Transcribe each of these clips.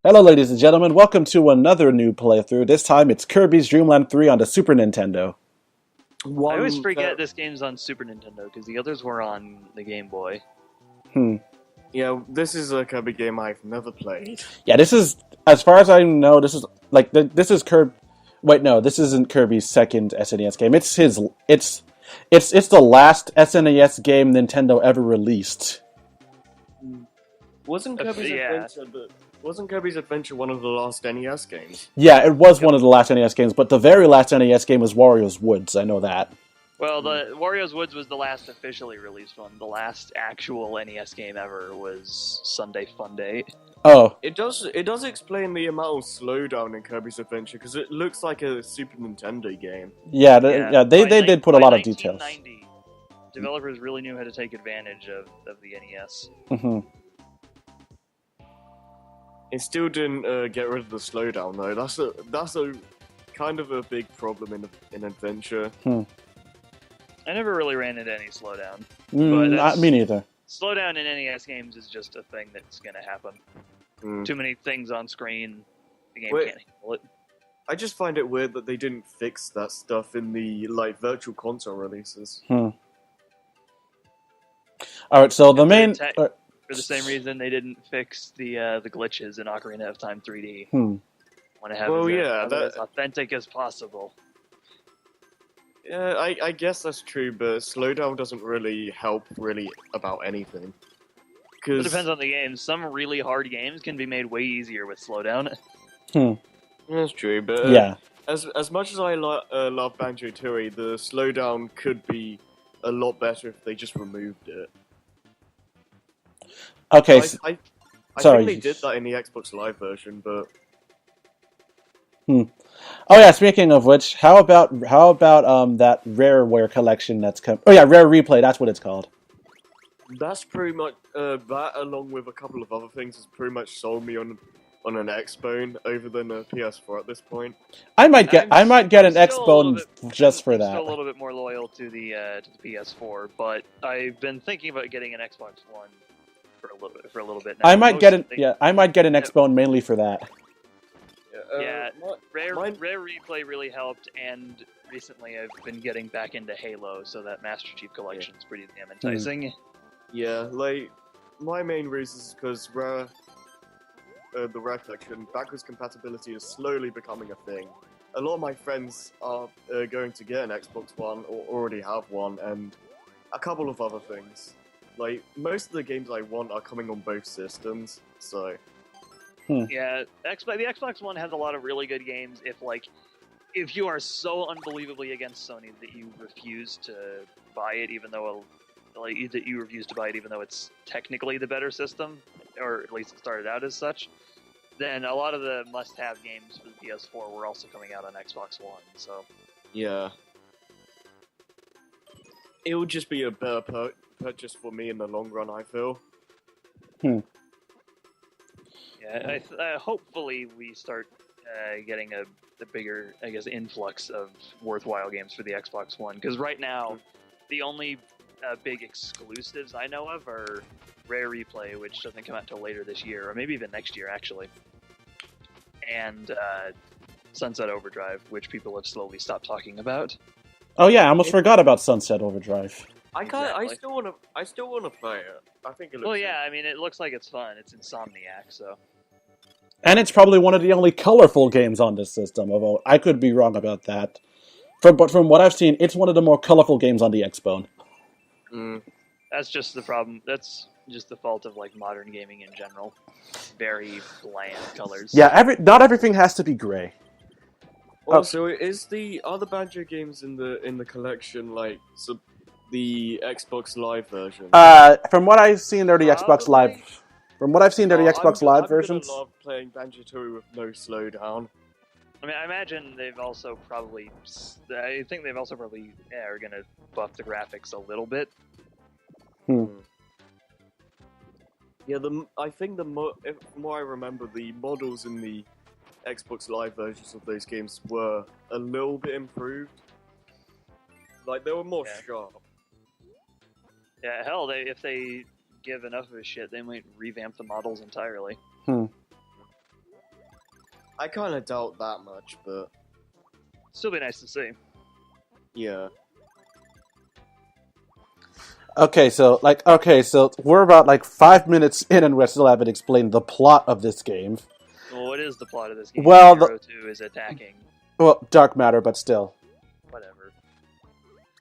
Hello, ladies and gentlemen. Welcome to another new playthrough. This time it's Kirby's Dream Land 3 on the Super Nintendo. I always forget this game's on Super Nintendo because the others were on the Game Boy. Yeah, this is a Kirby game I've never played. Yeah, this is, as far as I know, this is like this is Kirby. Wait, no, this isn't Kirby's second SNES game. It's his. It's the last SNES game Nintendo ever released. Wasn't Kirby's Adventure? Wasn't Kirby's Adventure one of the last NES games? Yeah, it was one of the last NES games, but the very last NES game was Wario's Woods. I know that. Well, the Wario's Woods was the last officially released one. The last actual NES game ever was Sunday Funday. Oh, It does explain the amount of slowdown in Kirby's Adventure because it looks like a Super Nintendo game. yeah, they did put a lot of details. 1990, developers really knew how to take advantage of the NES. Mm-hmm. It still didn't get rid of the slowdown though. That's a kind of a big problem in Adventure. I never really ran into any slowdown. Not me neither. Slowdown in NES games is just a thing that's going to happen. Too many things on screen, the game can't handle it. I just find it weird that they didn't fix that stuff in the virtual console releases. All right, so the main. For the same reason they didn't fix the glitches in Ocarina of Time 3D. Want to have it as authentic as possible. Yeah, I guess that's true, but slowdown doesn't really help about anything. It depends on the game. Some really hard games can be made way easier with slowdown. That's true, but yeah. As much as I love Banjo-Tooie, the slowdown could be a lot better if they just removed it. Okay. I sorry. think they did that in the Xbox Live version, but. Oh yeah. Speaking of which, how about that Rareware collection that's come? Oh yeah, Rare Replay. That's what it's called. That's pretty much that, along with a couple of other things, has pretty much sold me on an X-Bone over than a PS4 at this point. I might get an X-Bone just for that. I'm still a little bit more loyal to the PS4, but I've been thinking about getting an Xbox One for a little bit now. I might get an X-Bone mainly for that. Rare Replay really helped, and recently I've been getting back into Halo, so that Master Chief Collection is pretty damn enticing. Yeah, my main reason is because the Rare Collection, backwards compatibility is slowly becoming a thing. A lot of my friends are going to get an Xbox One, or already have one, and a couple of other things. Most of the games I want are coming on both systems, so... Yeah, the Xbox One has a lot of really good games if you are so unbelievably against Sony that you refuse to buy it even though it's technically the better system, or at least it started out as such, then a lot of the must-have games for the PS4 were also coming out on Xbox One, so... Yeah. It would just be a better purchase for me in the long run, I feel. Yeah, hopefully we start getting a bigger, I guess, influx of worthwhile games for the Xbox One, because right now, the only big exclusives I know of are Rare Replay, which doesn't come out until later this year, or maybe even next year, actually, and Sunset Overdrive, which people have slowly stopped talking about. Oh yeah, I almost forgot about Sunset Overdrive. I still want to play it. I think it looks. Well, yeah, I mean, it looks like it's fun. It's Insomniac, so. And it's probably one of the only colorful games on this system, although I could be wrong about that. But from what I've seen, it's one of the more colorful games on the X-Bone. That's just the problem. That's just the fault of modern gaming in general. Very bland colors. Yeah, not everything has to be gray. Also, is the other Banjo games in the collection the Xbox Live version? From what I've seen, they're the Xbox Live. From what I've seen, they're the Xbox Live versions. I love playing Banjo-Tooie with no slowdown. I mean, I imagine they've also probably. I think they've also probably are going to buff the graphics a little bit. Yeah, I think from what I remember, the models in the Xbox Live versions of those games were a little bit improved. They were more sharp. Yeah, hell, if they give enough of a shit, they might revamp the models entirely. I kind of doubt that much, but Still be nice to see. yeah. Okay, so we're about like 5 minutes in, and we still haven't explained the plot of this game. Well, what is the plot of this game? Well, Zero Two is attacking. Well, dark matter, but still. Whatever.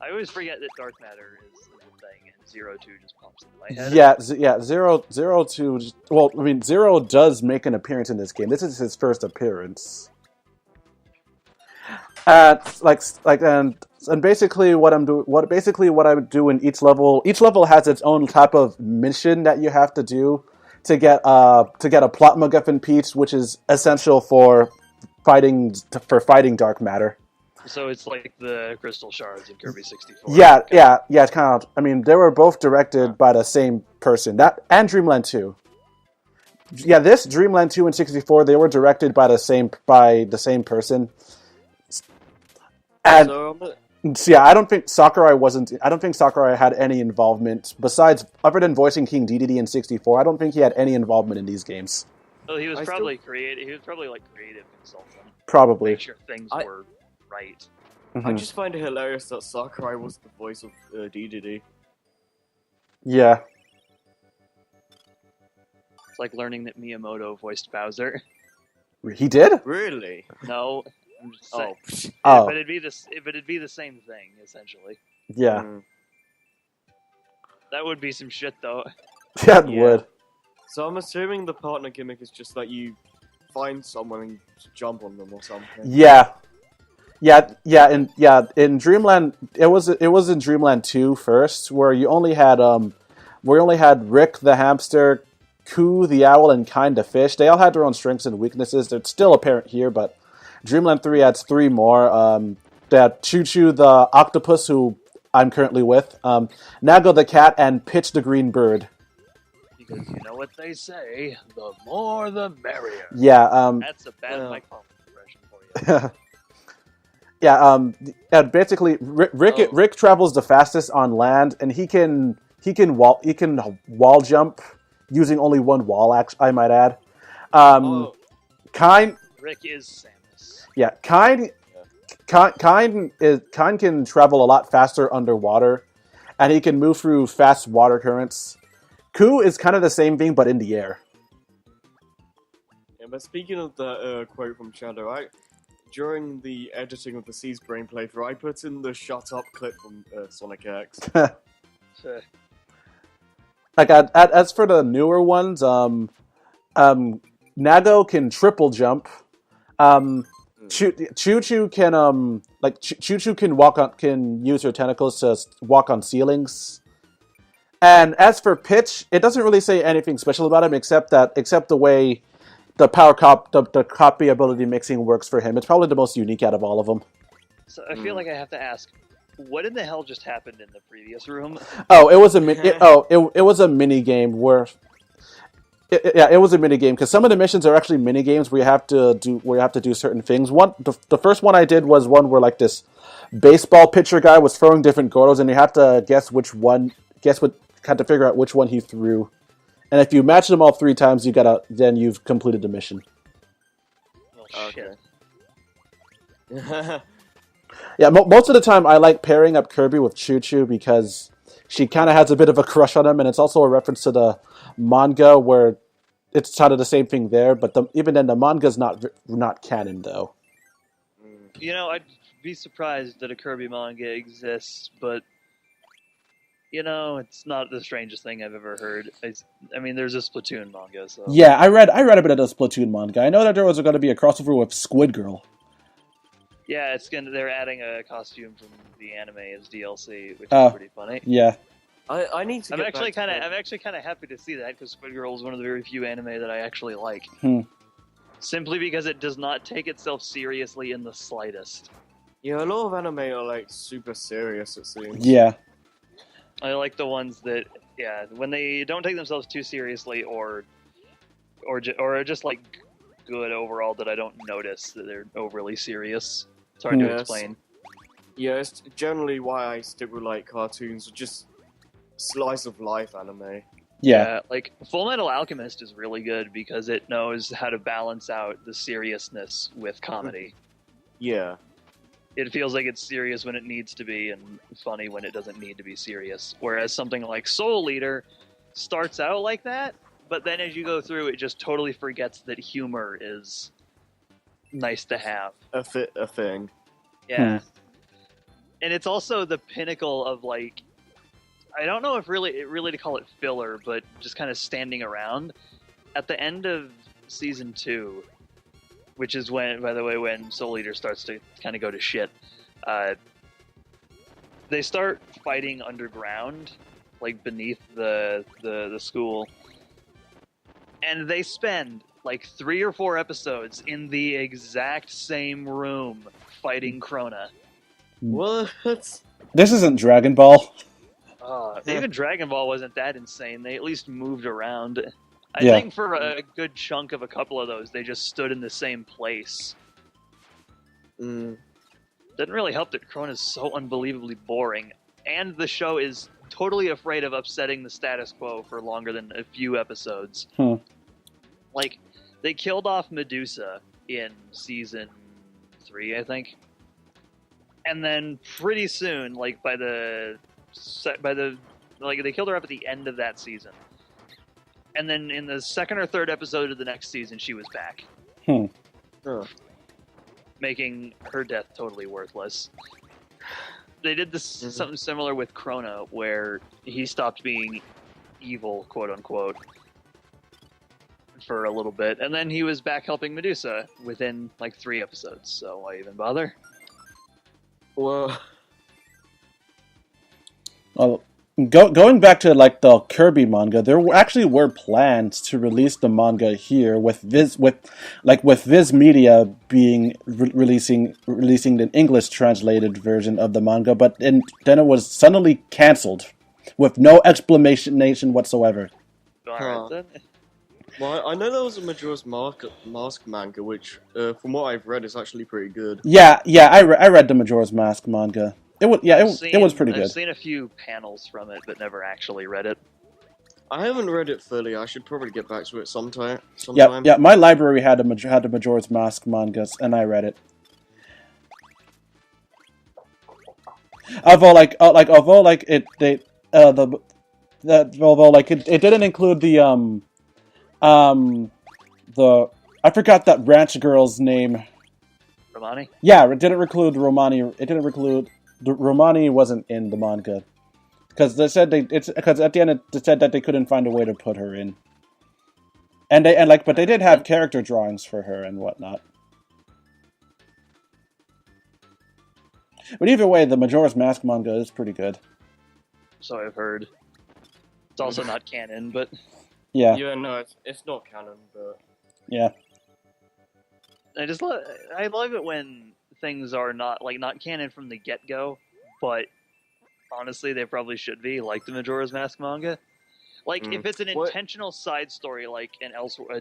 I always forget that dark matter is a thing, and Zero Two just pops into my head. Yeah, Zero Two. Well, I mean, Zero does make an appearance in this game. This is his first appearance. And basically what I'm doing each level has its own type of mission that you have to do to get a plot MacGuffin piece, which is essential for fighting dark matter. So it's like the crystal shards in Kirby 64. Yeah, it's kind of. I mean, they were both directed by the same person. That and Dreamland 2. Yeah, this Dreamland 2 and 64, they were directed by the same person. And so yeah, I don't think Sakurai had any involvement besides other than voicing King Dedede in 64. I don't think he had any involvement in these games. Well, he was probably creative. He was probably like creative consultant. Probably. Make sure things were right. I just find it hilarious that Sakurai was the voice of Dedede. Yeah. It's like learning that Miyamoto voiced Bowser. He did? Really? No, I'm just saying. Oh. But it'd be the same thing essentially. Yeah. That would be some shit though. Yeah, it would. So I'm assuming the partner gimmick is just that you find someone and jump on them or something. Yeah. In Dreamland, it was in Dreamland 2 first, where you only had Rick the hamster, Koo the owl, and Kinda Fish. They all had their own strengths and weaknesses. They're still apparent here, but Dreamland 3 adds 3 more. They had Choo Choo the octopus, who I'm currently with, Nago the cat, and Pitch the green bird. Because you know what they say, the more the merrier. Yeah. That's a bad Mike Palmer impression for you. And basically, Rick travels the fastest on land, and he can wall jump using only one wall. I might add. Rick is Samus. Yeah, Kind can travel a lot faster underwater, and he can move through fast water currents. Koo is kind of the same thing, but in the air. Yeah, but speaking of the quote from Shadow, during the editing of the Seas Brain playthrough, I put in the "Shut Up" clip from Sonic X. Like as for the newer ones, Nago can triple jump. Choo Choo can use her tentacles to walk on ceilings. And as for Pitch, it doesn't really say anything special about him except the way the copy ability mixing works for him. It's probably the most unique out of all of them. So I feel like I have to ask, what in the hell just happened in the previous room? Oh, it was a mini game where. It was a mini game because some of the missions are actually mini games where you have to do certain things. The first one I did was one where like this baseball pitcher guy was throwing different Gordos, and you have to had to figure out which one he threw. And if you match them all 3 times, then you've completed the mission. Oh, shit. Yeah, most of the time I like pairing up Kirby with Choo Choo because she kind of has a bit of a crush on him, and it's also a reference to the manga where it's kind of the same thing there. But even then, the manga's not canon though. You know, I'd be surprised that a Kirby manga exists, but you know, it's not the strangest thing I've ever heard. I mean, there's a Splatoon manga, so yeah, I read a bit of the Splatoon manga. I know that there was going to be a crossover with Squid Girl. Yeah, they're adding a costume from the anime as DLC, which is pretty funny. Yeah, I need to. I'm actually kind of happy to see that because Squid Girl is one of the very few anime that I actually like. Simply because it does not take itself seriously in the slightest. Yeah, a lot of anime are like super serious. It seems. Yeah. I like the ones that, when they don't take themselves too seriously, or are just like good overall. That I don't notice that they're overly serious. It's hard to explain. Yeah, it's generally why I stick with like cartoons or just slice of life anime. Yeah. Like Full Metal Alchemist is really good because it knows how to balance out the seriousness with comedy. Yeah. It feels like it's serious when it needs to be and funny when it doesn't need to be serious. Whereas something like Soul Eater starts out like that, but then as you go through, it just totally forgets that humor is nice to have. A thing. Yeah. And it's also the pinnacle of, like, I don't know if really to call it filler, but just kind of standing around. At the end of season 2, which is when, by the way, when Soul Eater starts to kind of go to shit, they start fighting underground, like beneath the school, and they spend like 3 or 4 episodes in the exact same room fighting Krona. What? This isn't Dragon Ball. Even Dragon Ball wasn't that insane. They at least moved around. I Yeah. think for a good chunk of a couple of those, they just stood in the same place. Doesn't really help that Krona's so unbelievably boring, and the show is totally afraid of upsetting the status quo for longer than a few episodes. Like, they killed off Medusa in season 3, I think. And then pretty soon, like they killed her up at the end of that season. And then in the 2nd or 3rd episode of the next season, she was back. Making her death totally worthless. They did this something similar with Krona, where he stopped being evil, quote unquote, for a little bit, and then he was back helping Medusa within like 3 episodes. So why even bother? Well, Going back to like the Kirby manga, actually were plans to release the manga here with Viz Media being releasing the English translated version of the manga, but then it was suddenly cancelled with no explanation whatsoever. Alright, then. well, I know there was a Majora's Mask manga, which, from what I've read, is actually pretty good. Yeah, I read the Majora's Mask manga. It was pretty good. I've seen a few panels from it, but never actually read it. I haven't read it fully. I should probably get back to it sometime. Yeah. My library had the Majora's Mask mangas, and I read it. Although it didn't include the I forgot that ranch girl's name. Romani? Yeah, it didn't include Romani. Romani wasn't in the manga because they said because at the end it said that they couldn't find a way to put her in, but they did have character drawings for her and whatnot. But either way, the Majora's Mask manga is pretty good. So I've heard. It's also not canon, but Yeah. Yeah, no, it's not canon, but Yeah. I love it when things are not canon from the get-go, but honestly they probably should be, like the Majora's Mask manga. Like, if it's an intentional side story like a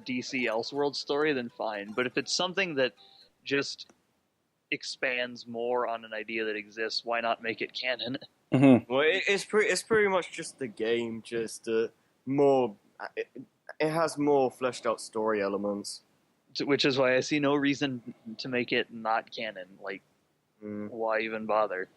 DC Elseworld story, then fine. But if it's something that just expands more on an idea that exists, why not make it canon? Mm-hmm. well, it's pretty much just the game, just more. It has more fleshed out story elements. Which is why I see no reason to make it not canon. Like, why even bother?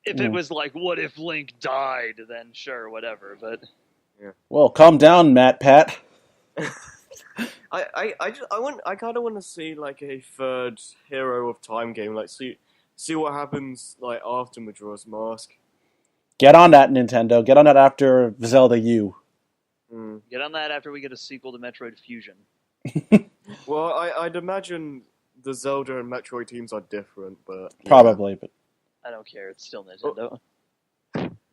If it was like, what if Link died? Then sure, whatever. But Well, calm down, Pat. I kind of want to see like a third Hero of Time game, like see what happens like after Majora's Mask. Get on that, Nintendo. Get on that after Zelda U. Get on that after we get a sequel to Metroid Fusion. Well, I'd imagine the Zelda and Metroid teams are different, but Probably, but I don't care. It's still Nintendo.